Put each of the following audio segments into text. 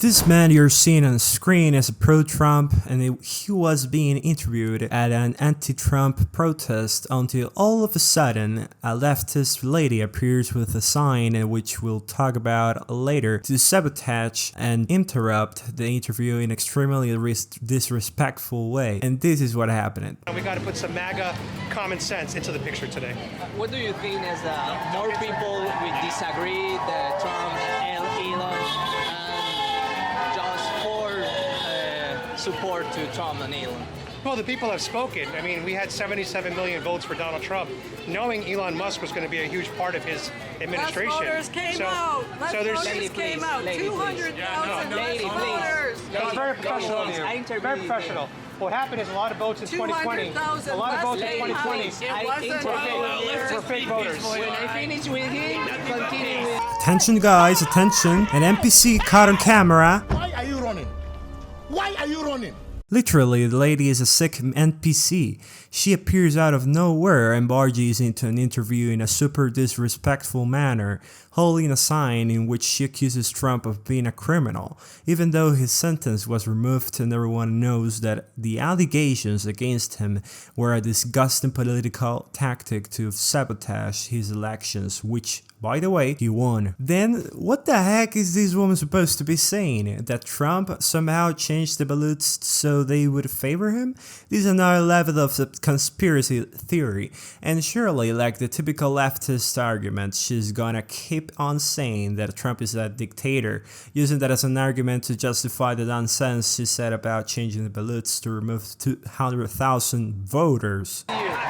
This man you're seeing on screen is a pro-Trump, and he was being interviewed at an anti-Trump protest until all of a sudden a leftist lady appears with a sign, which we'll talk about later, to sabotage and interrupt the interview in extremely disrespectful way. And this is what happened. We got to put some MAGA common sense into the picture today. What do you think is that more people will disagree that Trump and Elon and just for support to Trump and Elon? Well, the people have spoken. I mean, we had 77 million votes for Donald Trump, knowing Elon Musk was going to be a huge part of his administration. Less voters came out. Less voters came out. 200,000 less voters. That's very professional of you. Very professional. What happened is a lot of votes in 2020. A lot of votes in 2020 were fake voters. When I finish with him, continue with... Attention guys, attention. An NPC caught on camera. Why are you running? Why are you running? Literally, the lady is a sick NPC. She appears out of nowhere and barges into an interview in a super disrespectful manner, holding a sign in which she accuses Trump of being a criminal, even though his sentence was removed and everyone knows that the allegations against him were a disgusting political tactic to sabotage his elections, which, by the way, he won. Then, what the heck is this woman supposed to be saying? That Trump somehow changed the ballots so they would favor him? This is another level of conspiracy theory, and surely, like the typical leftist argument, she's gonna keep on saying that Trump is a dictator, using that as an argument to justify the nonsense she said about changing the ballots to remove 200,000 voters. Let's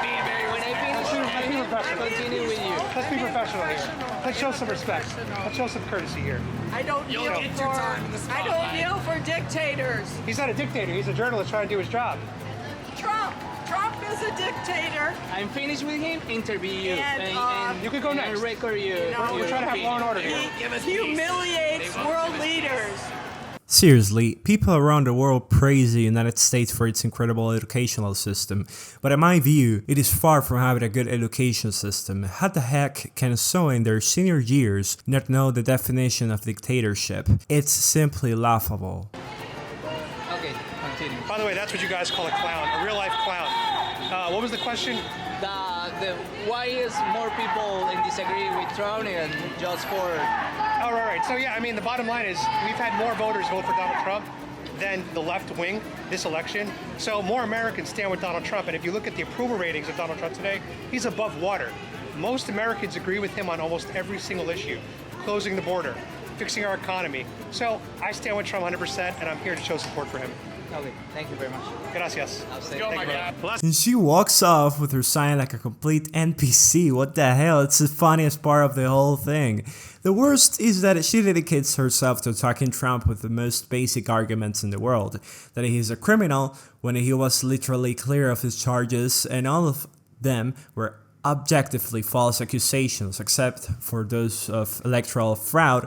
be professional here. Let's show some respect. Let's show some courtesy here. I don't kneel for dictators. He's not a dictator. He's a journalist trying to do his job. Trump is a dictator. I'm finished with him, interview you. And you can go next. And record you. We're trying to have law and order here. He humiliates world leaders. Seriously, people around the world praise the United States for its incredible educational system, but in my view, it is far from having a good education system. How the heck can someone in their senior years not know the definition of dictatorship? It's simply laughable. Okay, continue. By the way, that's what you guys call a clown, a real-life clown. What was the question? Why is more people in disagree with Trump and just for... Oh, right. So, yeah, I mean, the bottom line is we've had more voters vote for Donald Trump than the left wing this election. So more Americans stand with Donald Trump. And if you look at the approval ratings of Donald Trump today, he's above water. Most Americans agree with him on almost every single issue. Closing the border, fixing our economy. So I stand with Trump 100%, and I'm here to show support for him. Okay, thank you very much. Gracias. And she walks off with her sign like a complete NPC. What the hell? It's the funniest part of the whole thing. The worst is that she dedicates herself to attacking Trump with the most basic arguments in the world. That he is a criminal when he was literally clear of his charges, and all of them were objectively false accusations, except for those of electoral fraud,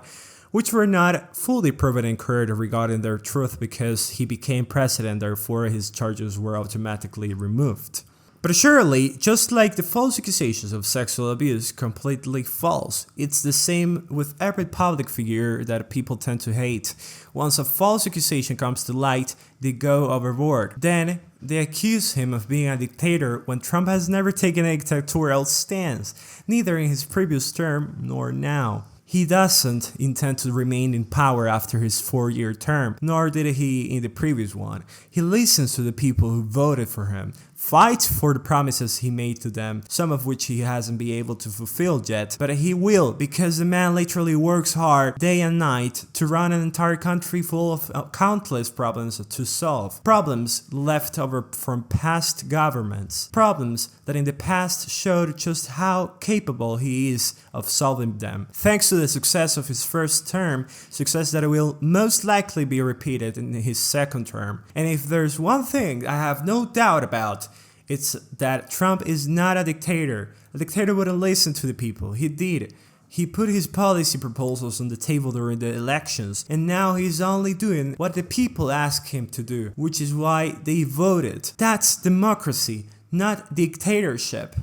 which were not fully proven and cleared regarding their truth because he became president, therefore his charges were automatically removed. But surely, just like the false accusations of sexual abuse, completely false, it's the same with every public figure that people tend to hate. Once a false accusation comes to light, they go overboard. Then, they accuse him of being a dictator when Trump has never taken a dictatorial stance, neither in his previous term nor now. He doesn't intend to remain in power after his 4-year term, nor did he in the previous one. He listens to the people who voted for him, fights for the promises he made to them, some of which he hasn't been able to fulfill yet, but he will, because the man literally works hard day and night to run an entire country full of countless problems to solve. Problems left over from past governments. Problems that in the past showed just how capable he is of solving them. Thanks to the success of his first term, success that will most likely be repeated in his second term. And if there's one thing I have no doubt about, it's that Trump is not a dictator. A dictator wouldn't listen to the people. He did. He put his policy proposals on the table during the elections, and now he's only doing what the people ask him to do, which is why they voted. That's democracy, not dictatorship.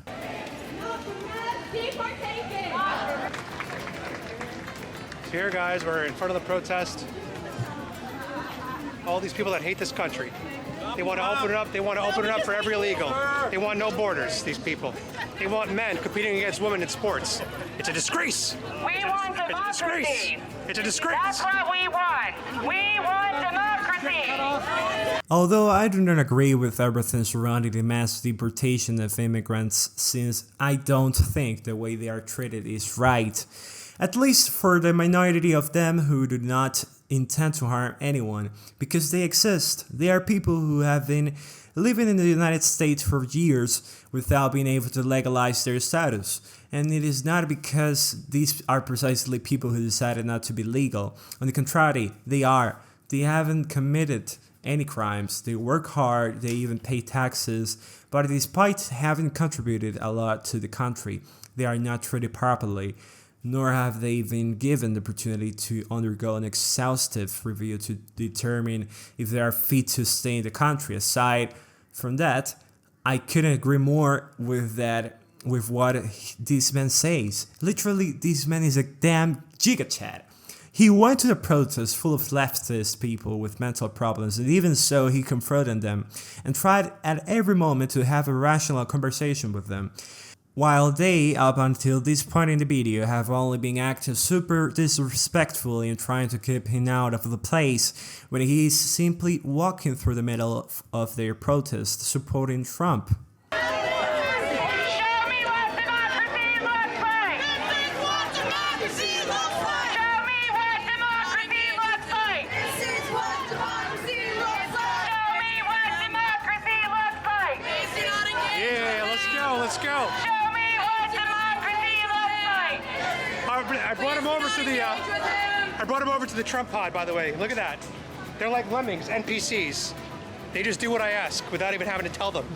Here, guys, we're in front of the protest. all these people that hate this country. They want to open it up. They want to open it up for every illegal. They want no borders, these people. They want men competing against women in sports. It's a disgrace. We want democracy. It's a disgrace. That's what we want. We want democracy. Although I do not agree with everything surrounding the mass deportation of immigrants, since I don't think the way they are treated is right. At least for the minority of them who do not intend to harm anyone, because they exist. They are people who have been living in the United States for years without being able to legalize their status. And it is not because these are precisely people who decided not to be legal. On the contrary, they are. They haven't committed any crimes. They work hard, they even pay taxes, but despite having contributed a lot to the country, they are not treated properly, nor have they been given the opportunity to undergo an exhaustive review to determine if they are fit to stay in the country. Aside from that, I couldn't agree more with what this man says. Literally, this man is a damn giga-chat. He went to the protest full of leftist people with mental problems, and even so he confronted them and tried at every moment to have a rational conversation with them. While they, up until this point in the video, have only been acting super disrespectfully and trying to keep him out of the place when he is simply walking through the middle of their protest supporting Trump. Show me what democracy looks like. This is what democracy looks like. Show me what democracy looks like. This is what democracy looks like. Show me what democracy looks like. It's not a game. Yeah, let's go. Let's go. Show me what democracy looks like. I brought him over to the. I brought him over to the Trump pod, by the way. Look at that. They're like lemmings, NPCs. They just do what I ask without even having to tell them.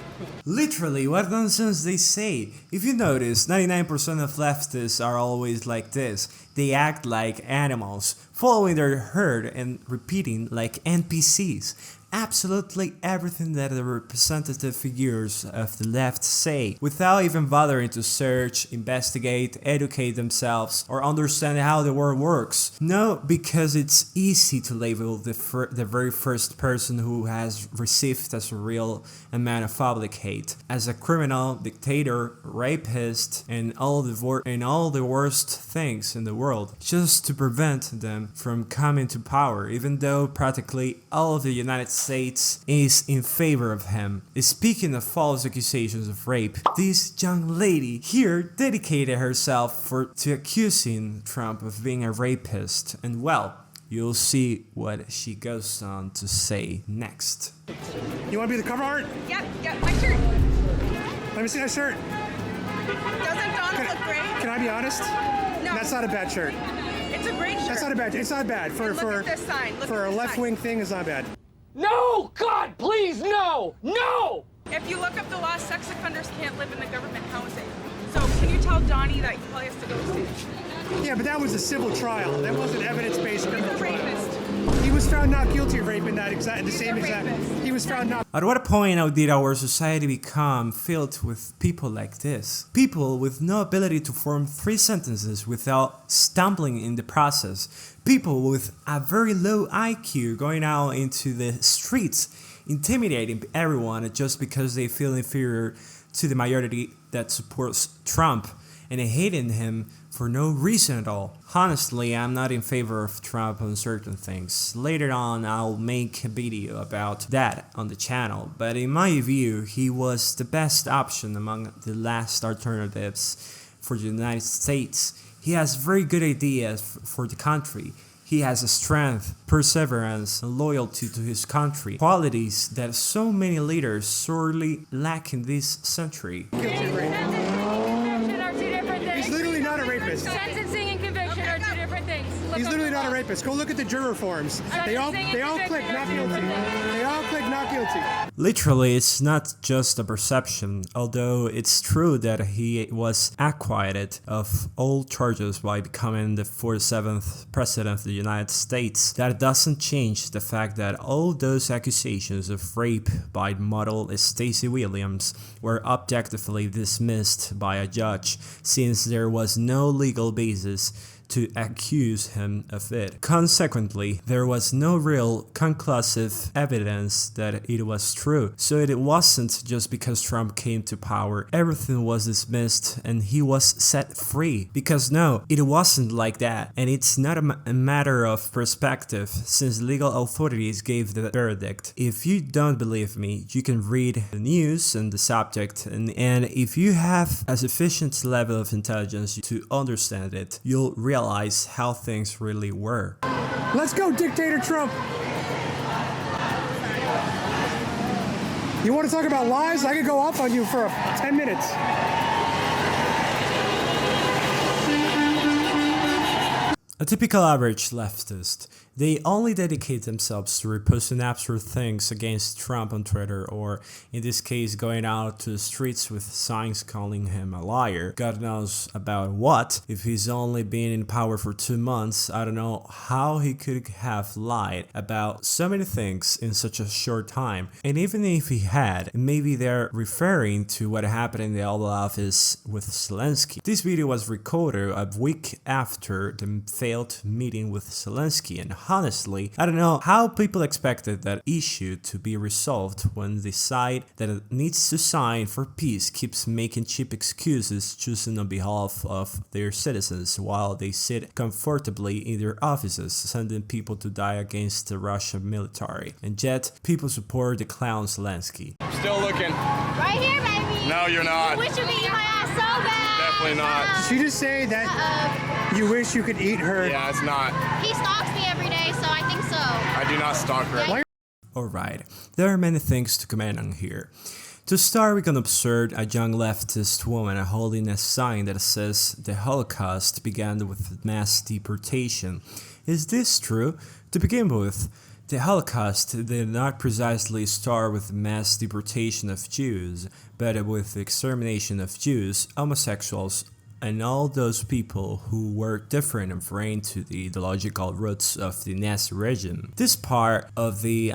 Literally, what nonsense they say. If you notice, 99% of leftists are always like this. They act like animals, following their herd and repeating like NPCs. Absolutely everything that the representative figures of the left say, without even bothering to search, investigate, educate themselves, or understand how the world works. No, because it's easy to label the very first person who has received as a real amount of public hate as a criminal, dictator, rapist, and all the worst things in the world, just to prevent them from coming to power, even though practically all of the United States is in favor of him. Speaking of false accusations of rape, this young lady here dedicated herself to accusing Trump of being a rapist, and well, you'll see what she goes on to say next. You want to be the cover art? Yep, my shirt. Let me see that shirt. Doesn't Donald look great? Can I be honest? No. That's not a bad shirt. It's a great shirt. That's not a bad. It's not bad for Look at this sign. Look for at a this left-wing thing. It's not bad. No! God, please, no! No! If you look up the law, sex offenders can't live in the government housing. So can you tell Donnie that he probably has to go soon? Yeah, but that was a civil trial. That wasn't evidence-based criminal He's a trial. rapist. He was found not guilty of rape in that the same a exact. rapist. He was found not. At what point did our society become filled with people like this? People with no ability to form 3 sentences without stumbling in the process. People with a very low IQ going out into the streets, intimidating everyone just because they feel inferior to the majority that supports Trump and hating him for no reason at all. Honestly, I'm not in favor of Trump on certain things. Later on, I'll make a video about that on the channel, but in my view, he was the best option among the last alternatives for the United States. He has very good ideas for the country. He has a strength, perseverance, and loyalty to his country, qualities that so many leaders sorely lack in this century. Guilty of rape. Are two different things. He's literally not a rapist. Sentencing and conviction are two different things. He's literally not a rapist. Go look at the juror forms. They all click not guilty. They all click not guilty. Literally, it's not just a perception, although it's true that he was acquitted of all charges by becoming the 47th President of the United States. That doesn't change the fact that all those accusations of rape by model Stacey Williams were objectively dismissed by a judge, since there was no legal basis to accuse him of it. Consequently, there was no real conclusive evidence that it was true. So it wasn't just because Trump came to power, everything was dismissed and he was set free. Because no, it wasn't like that. And it's not a matter of perspective, since legal authorities gave the verdict. If you don't believe me, you can read the news and the subject, and if you have a sufficient level of intelligence to understand it, you'll realize how things really were. Let's go, Dictator Trump! You want to talk about lies? I could go off on you for 10 minutes. A typical average leftist. They only dedicate themselves to reposting absurd things against Trump on Twitter, or in this case going out to the streets with signs calling him a liar. God knows about what. If he's only been in power for 2 months, I don't know how he could have lied about so many things in such a short time. And even if he had, maybe they're referring to what happened in the Oval Office with Zelensky. This video was recorded a week after the failed meeting with Zelensky, and honestly, I don't know how people expected that issue to be resolved when the side that needs to sign for peace keeps making cheap excuses, choosing on behalf of their citizens while they sit comfortably in their offices, sending people to die against the Russian military. And yet, people support the clown Zelensky. Still looking. Right here, baby. No, you're not. Wish you could eat my ass so bad. Definitely not. Did she just say that you wish you could eat her? Yeah, it's not. He stalks me every day, so I think so. I do not stalk her. Alright, there are many things to comment on here. To start, we can observe a young leftist woman holding a sign that says the Holocaust began with mass deportation. Is this true? To begin with, the Holocaust did not precisely start with mass deportation of Jews, but with the extermination of Jews, homosexuals, and all those people who were different and foreign to the ideological roots of the Nazi regime. This was part of the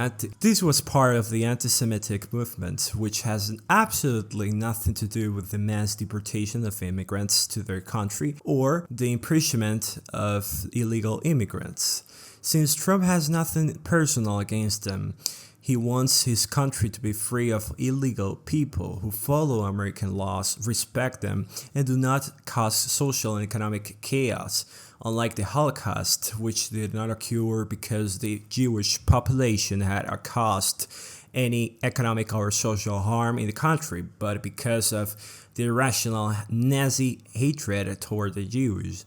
anti-Semitic movement, which has absolutely nothing to do with the mass deportation of immigrants to their country or the imprisonment of illegal immigrants. Since Trump has nothing personal against them, he wants his country to be free of illegal people who follow American laws, respect them, and do not cause social and economic chaos, unlike the Holocaust, which did not occur because the Jewish population had caused any economic or social harm in the country, but because of the irrational Nazi hatred toward the Jews,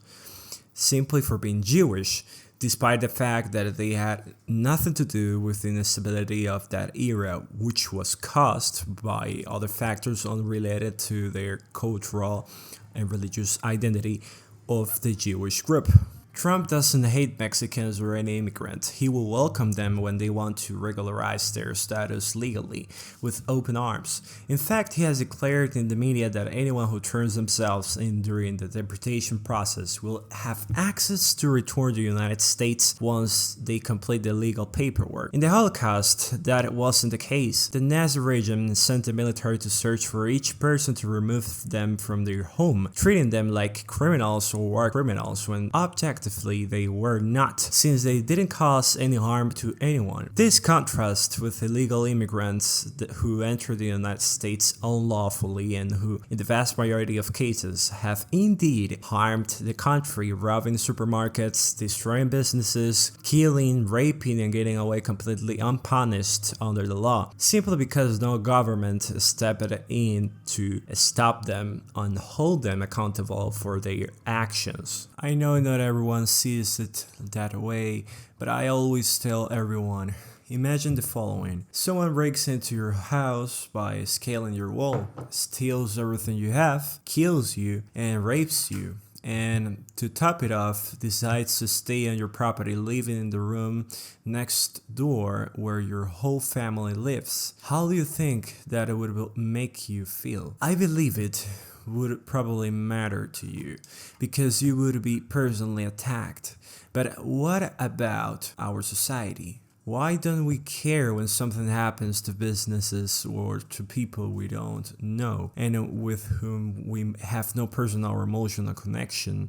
simply for being Jewish, despite the fact that they had nothing to do with the instability of that era, which was caused by other factors unrelated to their cultural and religious identity of the Jewish group. Trump doesn't hate Mexicans or any immigrant. He will welcome them when they want to regularize their status legally, with open arms. In fact, he has declared in the media that anyone who turns themselves in during the deportation process will have access to return to the United States once they complete the legal paperwork. In the Holocaust, that wasn't the case. The Nazi regime sent the military to search for each person to remove them from their home, treating them like criminals or war criminals when objectively they were not, since they didn't cause any harm to anyone. This contrasts with illegal immigrants who enter the United States unlawfully and who, in the vast majority of cases, have indeed harmed the country, robbing supermarkets, destroying businesses, killing, raping, and getting away completely unpunished under the law, simply because no government stepped in to stop them and hold them accountable for their actions. I know not everyone sees it that way, but I always tell everyone, imagine the following. Someone breaks into your house by scaling your wall, steals everything you have, kills you, and rapes you. And to top it off, decides to stay on your property, living in the room next door where your whole family lives. How do you think that it would make you feel? I believe it would probably matter to you because you would be personally attacked. But what about our society? Why don't we care when something happens to businesses or to people we don't know and with whom we have no personal or emotional connection?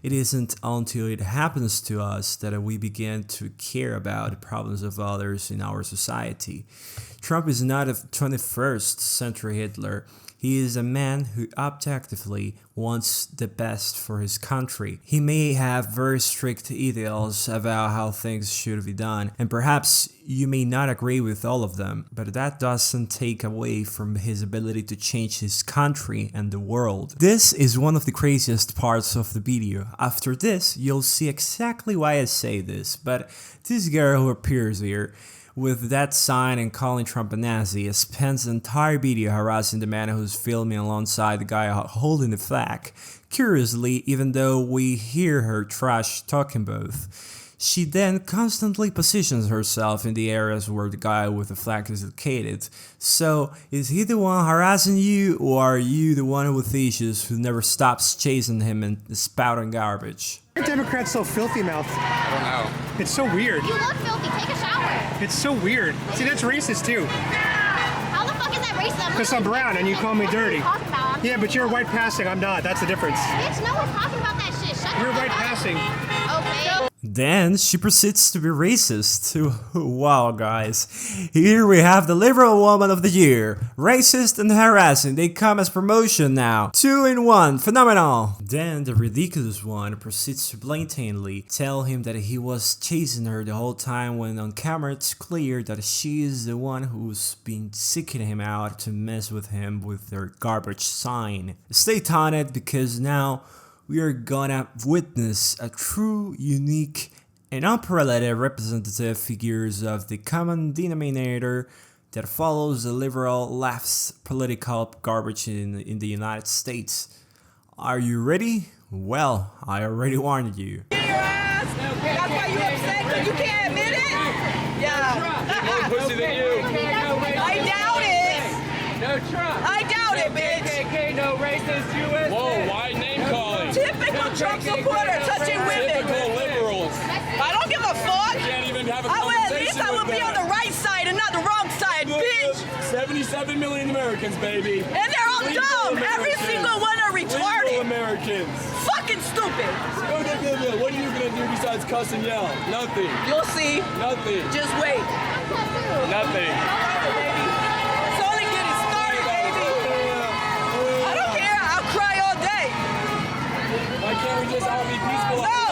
It isn't until it happens to us that we begin to care about the problems of others in our society. Trump is not a 21st century Hitler. He is a man who objectively wants the best for his country. He may have very strict ideals about how things should be done, and perhaps you may not agree with all of them, but that doesn't take away from his ability to change his country and the world. This is one of the craziest parts of the video. After this, you'll see exactly why I say this, but this girl who appears here with that sign and calling Trump a Nazi spends the entire video harassing the man who's filming alongside the guy holding the flag. Curiously, even though we hear her trash talking both, she then constantly positions herself in the areas where the guy with the flag is located. So, is he the one harassing you, or are you the one with issues who never stops chasing him and spouting garbage? Why are Democrats so filthy mouthed? I don't know. It's so weird. You look filthy. Take a shower. It's so weird. See, that's racist too. How the fuck is that racist? Because I'm brown and you call me dirty. Yeah, but you're white passing. I'm not. That's the difference. Bitch, no one's talking about that shit. Shut You're the white fuck up. passing. Okay. Then she proceeds to be racist. Wow, guys. Here we have the liberal woman of the year. Racist and harassing, they come as promotion now. 2 in 1, phenomenal. Then the ridiculous one proceeds to blatantly tell him that he was chasing her the whole time, when on camera it's clear that she is the one who's been seeking him out to mess with him with their garbage sign. Stay tuned, because now we are gonna witness a true, unique, and unparalleled representative figures of the common denominator that follows the liberal left's political garbage in the United States. Are you ready? Well, I already warned you. That's why you upset, because you can't admit it? Yeah. More pussy than you. I doubt it. No Trump. I doubt it, bitch. KKK, no racist USA. Whoa, why name calling? Typical Trump supporter touching women. Typical liberals. I don't give a fuck. Can't even have a At conversation least I would with be on them. the right side and not the wrong side, bitch. 77 million Americans, baby. And they're all Legal dumb. Every Americans. single one are Legal retarded. Americans. Fucking stupid. What are you gonna do besides cuss and yell? Nothing. You'll see. Nothing. Just wait. Nothing. It's only getting started, baby. I don't care. I'll cry all day. Why can't we just all be peaceful? No.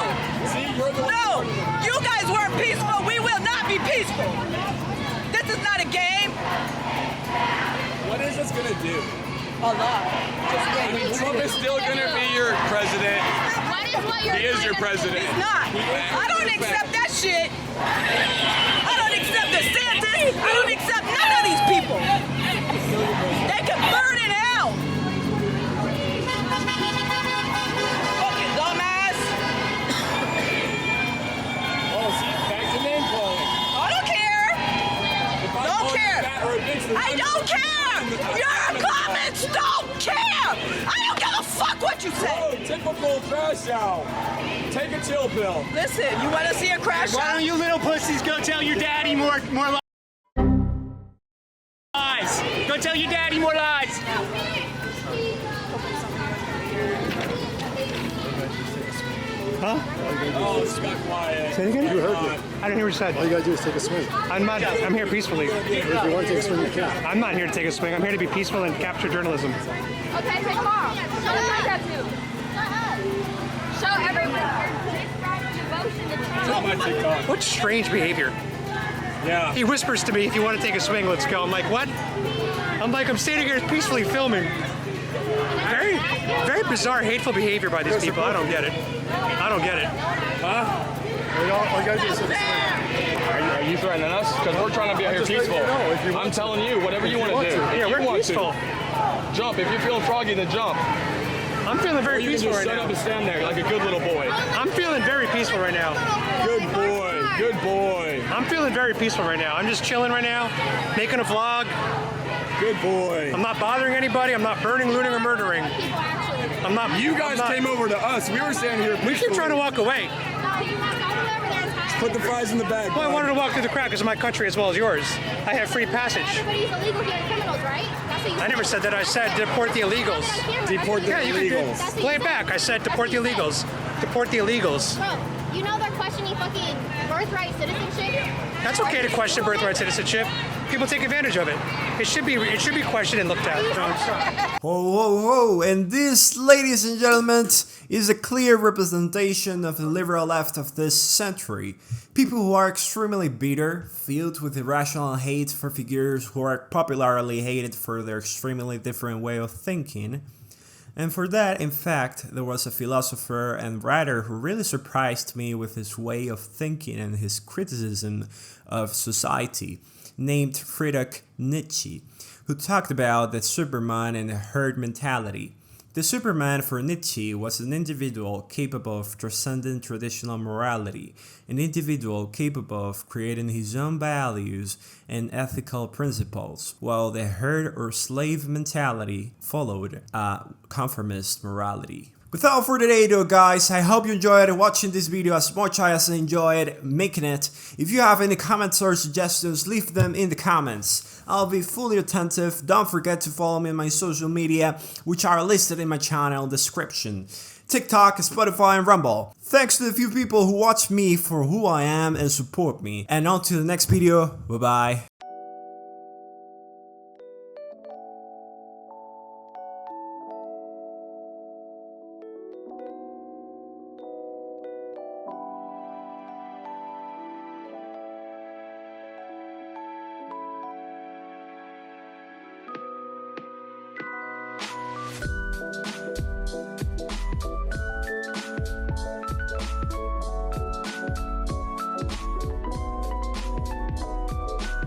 See, you're the one. No. You guys weren't peaceful. We will not be peaceful. This is not a game. What is this gonna do? A lot. Just I wait. mean, Trump is still gonna be your president. What is what you're He is your president. He's not. I don't accept that shit. I don't accept DeSantis. I don't accept none of these people. They can burn in hell. Fucking dumbass. Oh, see, back to name calling. I don't care. If I Don't call you care. fat or a bitch, then I don't care. Your comments don't care. I don't give a fuck what you say. Oh, typical crash out. Take a chill pill. Listen, you want to see a crash Why out? don't you little pussies go tell your daddy more lies? Go tell your daddy more lies. Huh? Oh, just got quiet. Say it again? You heard me. I didn't hear what you said. All you gotta do is take a swing. I'm here peacefully. If you want to take a swing, you can. I'm not here to take a swing. I'm here to be peaceful and capture journalism. Okay, take them off. Show them my tattoo. Show everyone your devotion to Tell Trump. my TikTok. What strange behavior. Yeah. He whispers to me, if you want to take a swing, let's go. I'm like, what? I'm standing here peacefully filming. Very, very bizarre, hateful behavior by these people. I don't get it. I don't get it. Huh? All you gotta do is take a swing. Are you threatening us? Because we're trying to be out here just letting peaceful. you know if you want I'm to. telling you, whatever you want to do. Yeah, If we're you want peaceful. to. Jump. If you're feeling froggy, then jump. I'm feeling Or very you can peaceful just right shut now. up and stand there like a good little boy. I'm feeling very peaceful right now. Good boy. Good boy. I'm feeling very peaceful right now. I'm just chilling right now, making a vlog. Good boy. I'm not bothering anybody. I'm not burning, looting, or murdering. I'm not. You guys came over to us. We were standing here peacefully. We keep trying to walk away. Put the fries in the bag. Well, I wanted to walk through the crowd because of my country as well as yours. I have free passage. Everybody's illegal here, criminals, right? That's what you I never said that. I said deport the illegals. Deport the Yeah, you can illegals. play it back. I said deport the illegals. Deport the illegals. Bro, you know they're questioning fucking birthright citizenship? That's okay to question birthright citizenship. People take advantage of it. It should be questioned and looked at. Whoa, whoa, whoa, and this, ladies and gentlemen, is a clear representation of the liberal left of this century. People who are extremely bitter, filled with irrational hate for figures who are popularly hated for their extremely different way of thinking. And for that, in fact, there was a philosopher and writer who really surprised me with his way of thinking and his criticism of society, named Friedrich Nietzsche, who talked about the Superman and the herd mentality. The Superman for Nietzsche was an individual capable of transcending traditional morality, an individual capable of creating his own values and ethical principles, while the herd or slave mentality followed a conformist morality. Without further ado, guys, I hope you enjoyed watching this video as much as I enjoyed making it. If you have any comments or suggestions, leave them in the comments. I'll be fully attentive. Don't forget to follow me on my social media, which are listed in my channel description. TikTok, Spotify, and Rumble. Thanks to the few people who watch me for who I am and support me. And on to the next video. Bye bye.